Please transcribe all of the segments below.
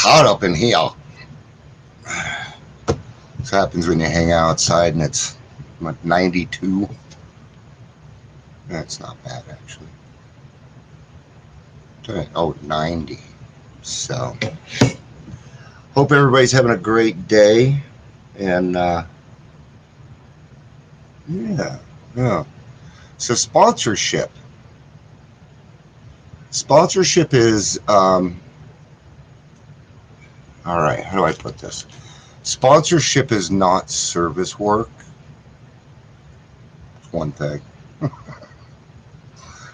hot up in here. This happens when you hang outside and it's like 92. That's not bad, actually. Oh, 90. So, hope everybody's having a great day. And, yeah, yeah. So, sponsorship. Sponsorship is, all right, how do I put this? Sponsorship is not service work. It's one thing.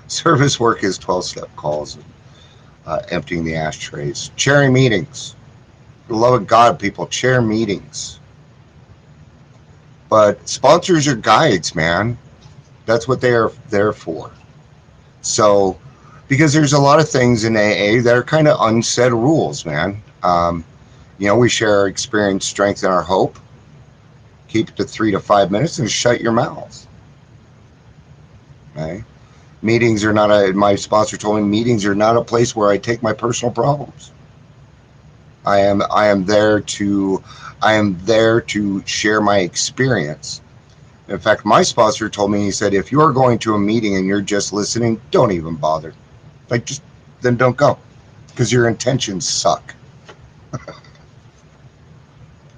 Service work is 12-step calls, emptying the ashtrays, chairing meetings. For the love of God, people, chair meetings. But sponsors are guides, man. That's what they are there for. So, because there's a lot of things in AA that are kind of unsaid rules, man. We share our experience, strength, and our hope. Keep it to 3 to 5 minutes and shut your mouth. Okay? Meetings are not my sponsor told me meetings are not a place where I take my personal problems. I am there to share my experience. In fact, my sponsor told me, he said, if you're going to a meeting and you're just listening, don't even bother. Then don't go, because your intentions suck.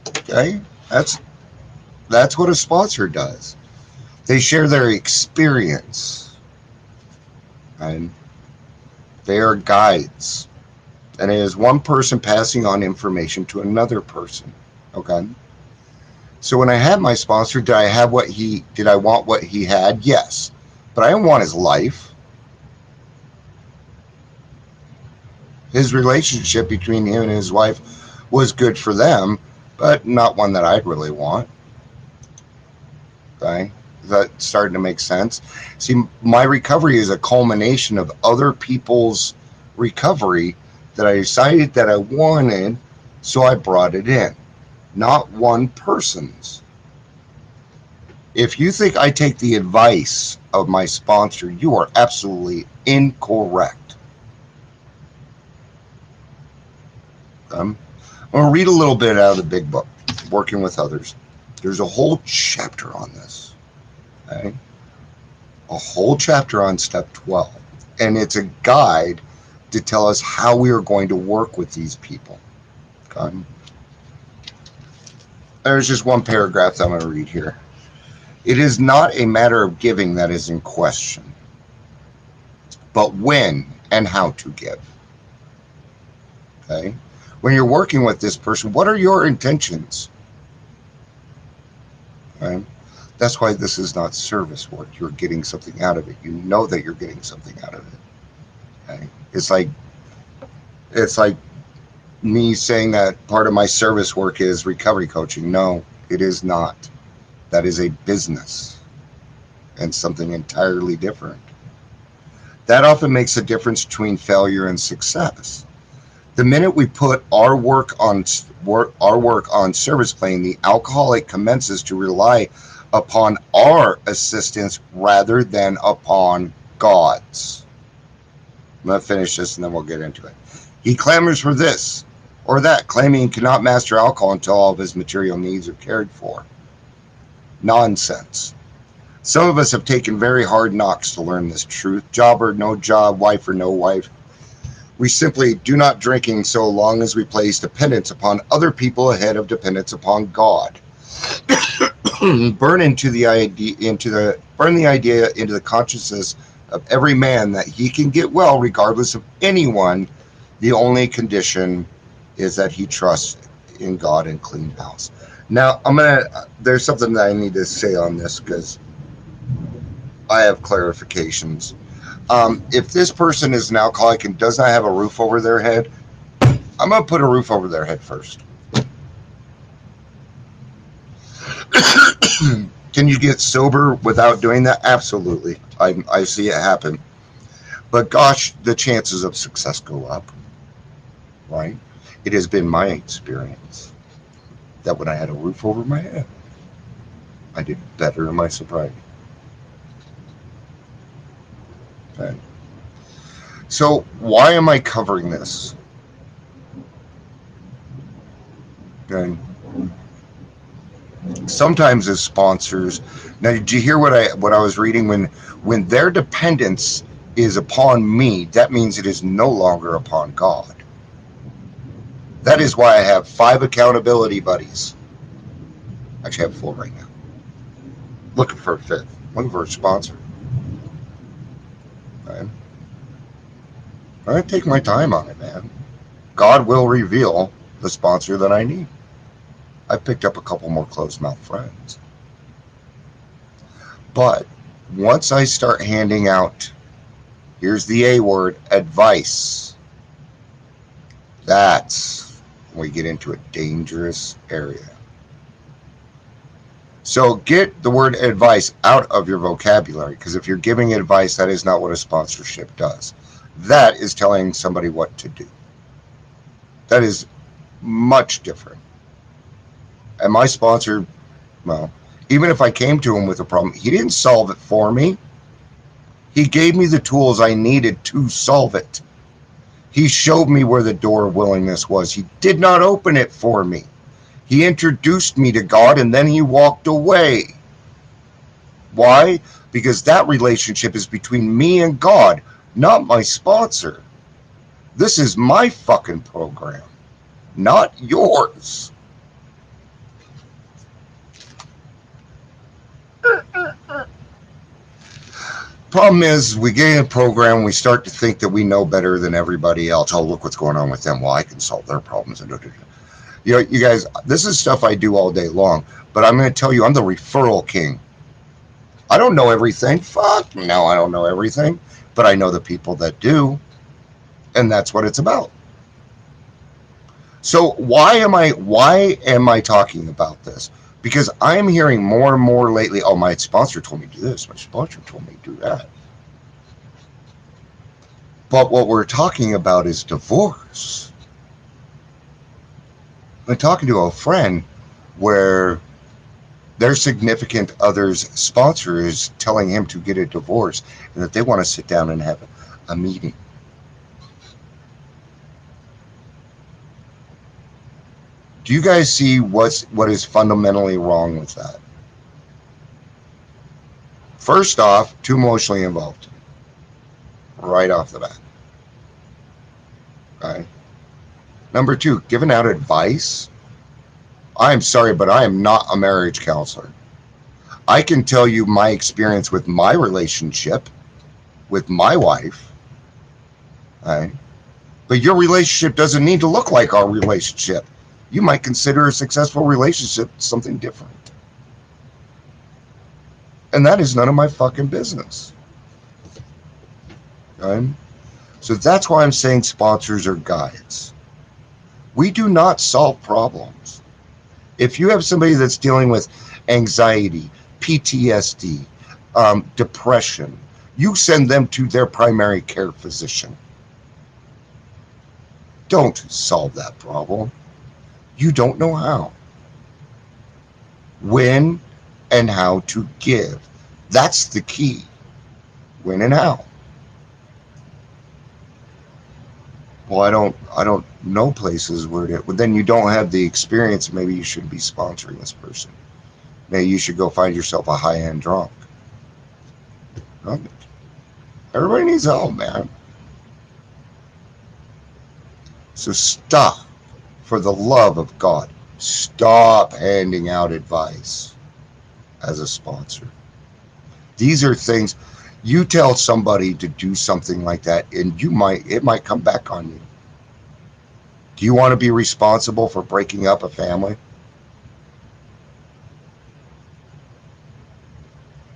Okay? That's what a sponsor does. They share their experience. And they are guides. And it is one person passing on information to another person. Okay? So when I had my sponsor, did I want what he had? Yes. But I didn't want his life. His relationship between him and his wife was good for them, but not one that I'd really want. Okay? Is that starting to make sense? See, my recovery is a culmination of other people's recovery that I decided that I wanted, so I brought it in. Not one person's. If you think I take the advice of my sponsor, you are absolutely incorrect. I'm going to read a little bit out of the big book, Working with Others. There's a whole chapter on this. Okay? A whole chapter on step 12. And it's a guide to tell us how we are going to work with these people. Okay? There's just one paragraph that I'm going to read here. It is not a matter of giving that is in question, but when and how to give. Okay? When you're working with this person, what are your intentions? Okay? That's why this is not service work. You're getting something out of it. You know that you're getting something out of it. Okay? It's like me saying that part of my service work is recovery coaching. No, it is not. That is a business and something entirely different. That often makes a difference between failure and success. The minute we put our work on service plane, the alcoholic commences to rely upon our assistance rather than upon God's. I'm going to finish this and then we'll get into it. He clamors for this or that, claiming he cannot master alcohol until all of his material needs are cared for. Nonsense. Some of us have taken very hard knocks to learn this truth. Job or no job, wife or no wife. We simply do not drinking so long as we place dependence upon other people ahead of dependence upon God. Burn the idea into the consciousness of every man that he can get well regardless of anyone. The only condition is that he trusts in God and clean house. Now, there's something that I need to say on this because I have clarifications. If this person is an alcoholic and does not have a roof over their head, I'm going to put a roof over their head first. Can you get sober without doing that? Absolutely. I see it happen. But gosh, the chances of success go up, right? It has been my experience that when I had a roof over my head, I did better in my sobriety. Okay. So why am I covering this? And sometimes as sponsors, now did you hear what I was reading? When their dependence is upon me, that means it is no longer upon God. That is why I have 5 accountability buddies. Actually, I have 4 right now. Looking for a 5th. Looking for a sponsor. Right? I take my time on it, man. God will reveal the sponsor that I need. I picked up a couple more closed mouth friends. But once I start handing out, here's the A word, advice, that's when we get into a dangerous area. So get the word advice out of your vocabulary, because if you're giving advice, that is not what a sponsorship does. That is telling somebody what to do. That is much different. And my sponsor, well, even if I came to him with a problem, he didn't solve it for me. He gave me the tools I needed to solve it. He showed me where the door of willingness was. He did not open it for me. He introduced me to God and then he walked away. Why? Because that relationship is between me and God, not my sponsor. This is my fucking program, not yours. Problem is, we get in a program, we start to think that we know better than everybody else. Oh, look what's going on with them. Well, I can solve their problems. You know, you guys, this is stuff I do all day long, but I'm going to tell you, I'm the referral king. I don't know everything. Fuck no, I don't know everything, but I know the people that do, and that's what it's about. So why am I talking about this? Because I'm hearing more and more lately, oh, my sponsor told me to do this, my sponsor told me to do that. But what we're talking about is divorce. I'm talking to a friend where their significant other's sponsor is telling him to get a divorce and that they want to sit down and have a meeting. Do you guys see what is fundamentally wrong with that? First off, too emotionally involved. Right off the bat. Okay. Number 2, giving out advice. I'm sorry, but I am not a marriage counselor. I can tell you my experience with my relationship with my wife. Okay. But your relationship doesn't need to look like our relationship. You might consider a successful relationship something different. And that is none of my fucking business. Okay? So that's why I'm saying sponsors are guides. We do not solve problems. If you have somebody that's dealing with anxiety, PTSD, depression, you send them to their primary care physician. Don't solve that problem. You don't know how. When and how to give. That's the key. When and how. Well, I don't know places where it, well, then you don't have the experience. Maybe you shouldn't be sponsoring this person. Maybe you should go find yourself a high-end drunk. Everybody needs help, man. So stop. For the love of God, stop handing out advice as a sponsor. These are things you tell somebody to do something like that, and it might come back on you. Do you want to be responsible for breaking up a family?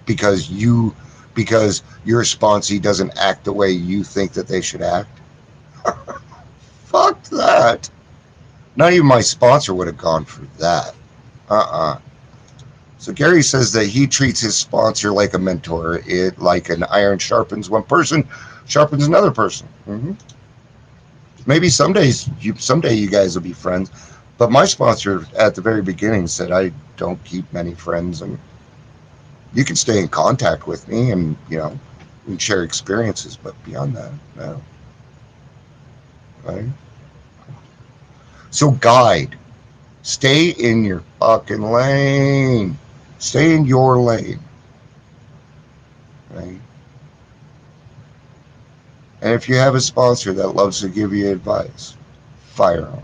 Because your sponsee doesn't act the way you think that they should act? Fuck that. Not even my sponsor would have gone for that. So Gary says that he treats his sponsor like a mentor. It like an iron sharpens one person, sharpens another person. Mm-hmm. Maybe someday you guys will be friends. But my sponsor at the very beginning said I don't keep many friends, and you can stay in contact with me, and we can share experiences. But beyond that, no. Right? So guide. Stay in your fucking lane. Stay in your lane. Right? And if you have a sponsor that loves to give you advice, fire them.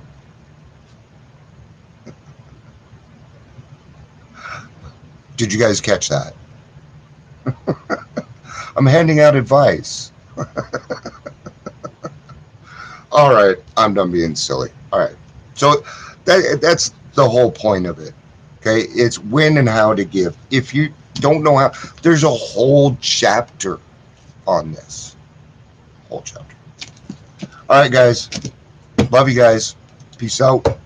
Did you guys catch that? I'm handing out advice. All right, I'm done being silly. All right. So that's the whole point of it. Okay, it's when and how to give. If you don't know how, there's a whole chapter on this. Whole chapter. All right, guys. Love you guys. Peace out.